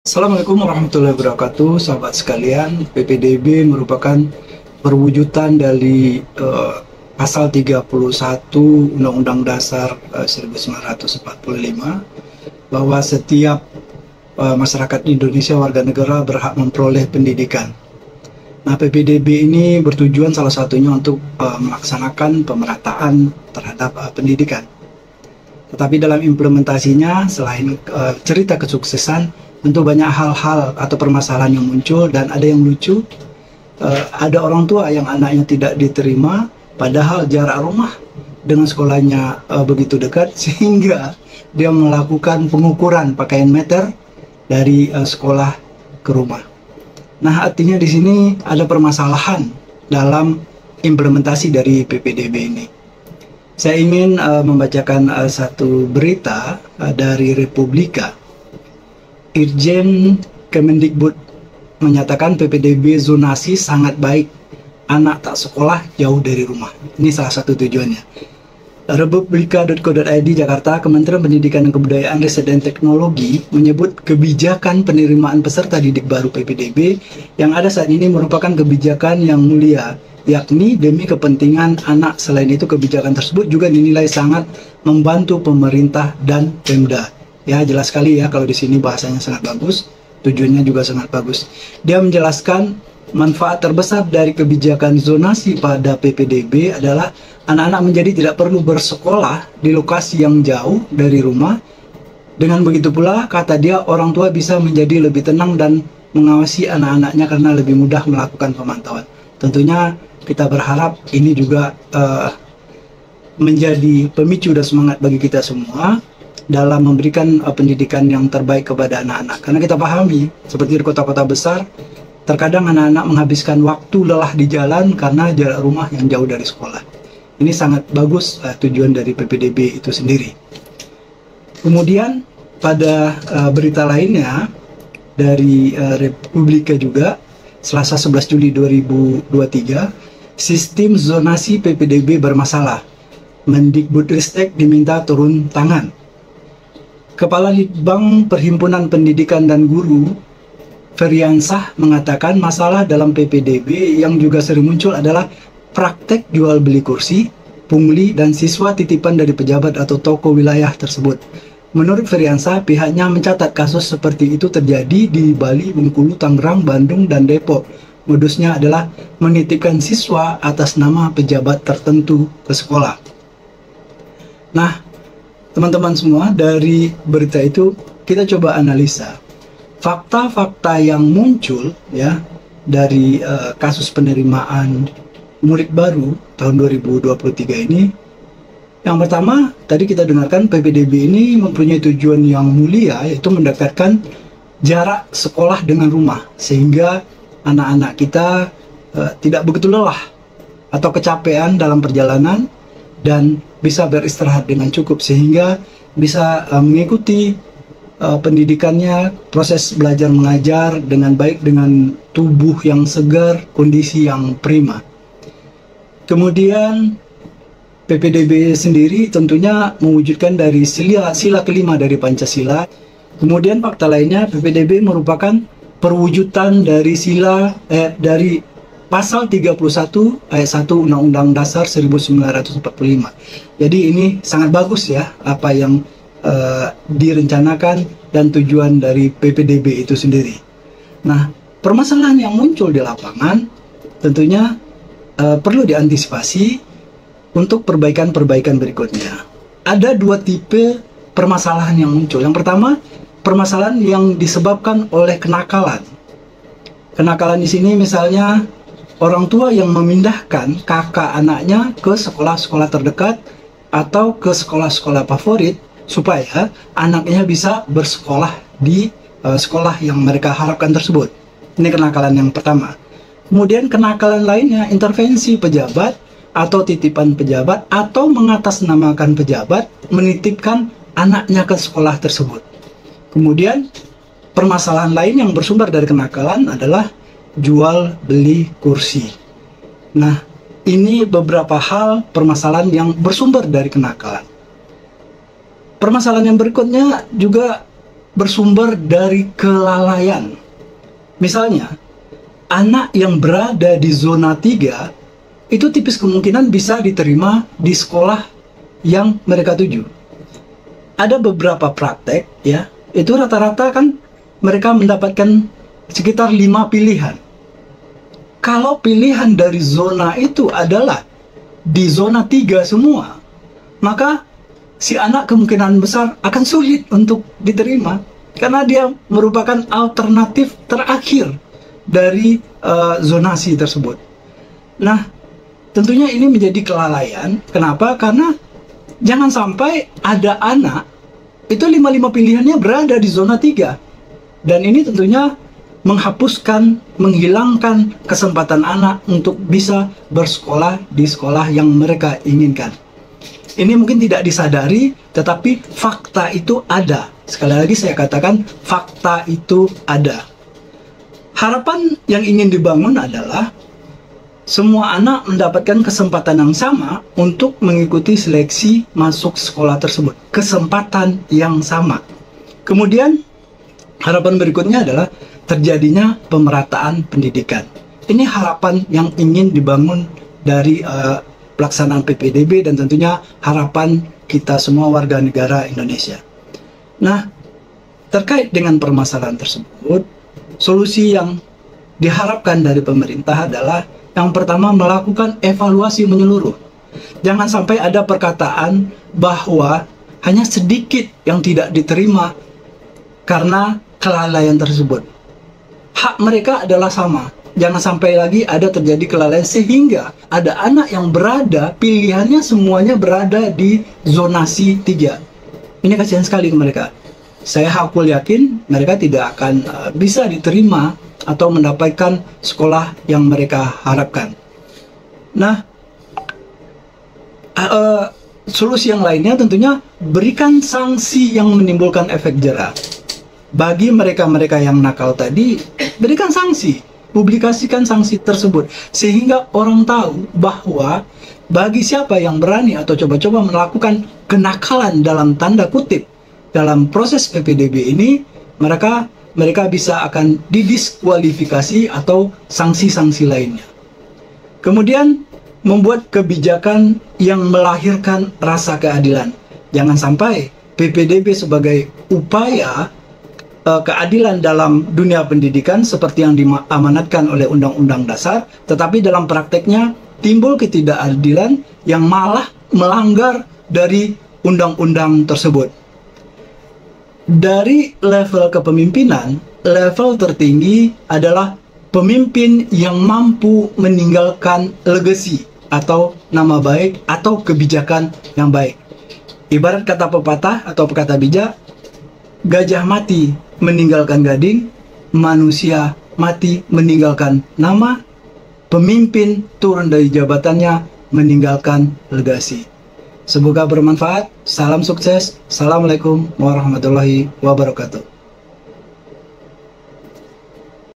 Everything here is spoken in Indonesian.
Assalamualaikum warahmatullahi wabarakatuh, sahabat sekalian. PPDB merupakan perwujudan dari pasal 31 Undang-Undang Dasar 1945 bahwa setiap masyarakat Indonesia warga negara berhak memperoleh pendidikan. Nah, PPDB ini bertujuan salah satunya untuk melaksanakan pemerataan terhadap pendidikan. Tetapi dalam implementasinya, selain cerita kesuksesan, tentu banyak hal-hal atau permasalahan yang muncul, dan ada yang lucu. Ada orang tua yang anaknya tidak diterima, padahal jarak rumah dengan sekolahnya begitu dekat, sehingga dia melakukan pengukuran pakaian meter dari sekolah ke rumah. Nah, artinya di sini ada permasalahan dalam implementasi dari PPDB ini. Saya ingin membacakan satu berita dari Republika. Irjen Kemendikbud menyatakan PPDB zonasi sangat baik, anak tak sekolah jauh dari rumah. Ini salah satu tujuannya. Republika.co.id Jakarta, Kementerian Pendidikan dan Kebudayaan, Riset dan Teknologi menyebut kebijakan penerimaan peserta didik baru PPDB yang ada saat ini merupakan kebijakan yang mulia, yakni demi kepentingan anak. Selain itu, kebijakan tersebut juga dinilai sangat membantu pemerintah dan Pemda. Ya, jelas sekali ya kalau di sini bahasanya sangat bagus, tujuannya juga sangat bagus. Dia menjelaskan manfaat terbesar dari kebijakan zonasi pada PPDB adalah anak-anak menjadi tidak perlu bersekolah di lokasi yang jauh dari rumah. Dengan begitu pula, kata dia, orang tua bisa menjadi lebih tenang dan mengawasi anak-anaknya karena lebih mudah melakukan pemantauan. Tentunya kita berharap ini juga menjadi pemicu dan semangat bagi kita semua dalam memberikan pendidikan yang terbaik kepada anak-anak. Karena kita pahami, seperti di kota-kota besar, terkadang anak-anak menghabiskan waktu lelah di jalan karena jarak rumah yang jauh dari sekolah. Ini sangat bagus tujuan dari PPDB itu sendiri. Kemudian pada berita lainnya dari Republika juga, Selasa 11 Juli 2023, sistem zonasi PPDB bermasalah. Mendikbudristek diminta turun tangan. Kepala Litbang Perhimpunan Pendidikan dan Guru, Feriansah, mengatakan masalah dalam PPDB yang juga sering muncul adalah praktek jual beli kursi, pungli, dan siswa titipan dari pejabat atau toko wilayah tersebut. Menurut Feriansah, pihaknya mencatat kasus seperti itu terjadi di Bali, Bengkulu, Tangerang, Bandung, dan Depok. Modusnya adalah menitipkan siswa atas nama pejabat tertentu ke sekolah. Nah, teman-teman semua, dari berita itu kita coba analisa fakta-fakta yang muncul ya dari kasus penerimaan murid baru tahun 2023 ini. Yang pertama, tadi kita dengarkan PPDB ini mempunyai tujuan yang mulia, yaitu mendekatkan jarak sekolah dengan rumah, sehingga anak-anak kita tidak begitu lelah atau kecapean dalam perjalanan dan bisa beristirahat dengan cukup, sehingga bisa mengikuti pendidikannya, proses belajar mengajar dengan baik, dengan tubuh yang segar, kondisi yang prima. Kemudian PPDB sendiri tentunya mewujudkan dari sila kelima dari Pancasila. Kemudian fakta lainnya, PPDB merupakan perwujudan dari dari Pasal 31 ayat 1 Undang-Undang Dasar 1945. Jadi ini sangat bagus ya apa yang direncanakan dan tujuan dari PPDB itu sendiri. Nah, permasalahan yang muncul di lapangan tentunya perlu diantisipasi untuk perbaikan-perbaikan berikutnya. Ada dua tipe permasalahan yang muncul. Yang pertama, permasalahan yang disebabkan oleh kenakalan. Kenakalan di sini misalnya orang tua yang memindahkan kakak anaknya ke sekolah-sekolah terdekat atau ke sekolah-sekolah favorit supaya anaknya bisa bersekolah di sekolah yang mereka harapkan tersebut. Ini kenakalan yang pertama. Kemudian kenakalan lainnya, intervensi pejabat atau titipan pejabat atau mengatasnamakan pejabat menitipkan anaknya ke sekolah tersebut. Kemudian permasalahan lain yang bersumber dari kenakalan adalah jual beli kursi. Nah, ini beberapa hal permasalahan yang bersumber dari kenakalan. Permasalahan yang berikutnya juga bersumber dari kelalaian. Misalnya, anak yang berada di zona 3 itu tipis kemungkinan bisa diterima di sekolah yang mereka tuju. Ada beberapa praktek ya, itu rata-rata kan mereka mendapatkan sekitar 5 pilihan. Kalau pilihan dari zona itu adalah di zona 3 semua, maka si anak kemungkinan besar akan sulit untuk diterima karena dia merupakan alternatif terakhir dari zonasi tersebut. Nah, tentunya ini menjadi kelalaian. Kenapa? Karena jangan sampai ada anak itu 5 pilihannya berada di zona 3. Dan ini tentunya menghapuskan, menghilangkan kesempatan anak untuk bisa bersekolah di sekolah yang mereka inginkan. Ini mungkin tidak disadari, tetapi fakta itu ada. Sekali lagi saya katakan, fakta itu ada. Harapan yang ingin dibangun adalah semua anak mendapatkan kesempatan yang sama untuk mengikuti seleksi masuk sekolah tersebut. Kesempatan yang sama. Kemudian, harapan berikutnya adalah terjadinya pemerataan pendidikan. Ini harapan yang ingin dibangun dari pelaksanaan PPDB dan tentunya harapan kita semua warga negara Indonesia. Nah, terkait dengan permasalahan tersebut, solusi yang diharapkan dari pemerintah adalah yang pertama, melakukan evaluasi menyeluruh. Jangan sampai ada perkataan bahwa hanya sedikit yang tidak diterima karena kelalaian tersebut. Hak mereka adalah sama. Jangan sampai lagi ada terjadi kelalaian sehingga ada anak yang berada, pilihannya semuanya berada di zonasi 3. Ini kasihan sekali ke mereka. Saya hakul yakin mereka tidak akan bisa diterima atau mendapatkan sekolah yang mereka harapkan. Nah, solusi yang lainnya tentunya berikan sanksi yang menimbulkan efek jera. Bagi mereka-mereka yang nakal tadi, berikan sanksi, publikasikan sanksi tersebut, sehingga orang tahu bahwa bagi siapa yang berani atau coba-coba melakukan kenakalan dalam tanda kutip dalam proses PPDB ini, mereka bisa akan didiskualifikasi atau sanksi-sanksi lainnya. Kemudian, membuat kebijakan yang melahirkan rasa keadilan. Jangan sampai PPDB sebagai upaya keadilan dalam dunia pendidikan seperti yang diamanatkan oleh Undang-Undang Dasar, tetapi dalam prakteknya timbul ketidakadilan yang malah melanggar dari undang-undang tersebut. Dari level kepemimpinan, level tertinggi adalah pemimpin yang mampu meninggalkan legacy atau nama baik atau kebijakan yang baik. Ibarat kata pepatah atau perkata bijak, gajah mati meninggalkan gading, manusia mati meninggalkan nama, pemimpin turun dari jabatannya meninggalkan legasi. Semoga bermanfaat. Salam sukses. Assalamualaikum warahmatullahi wabarakatuh.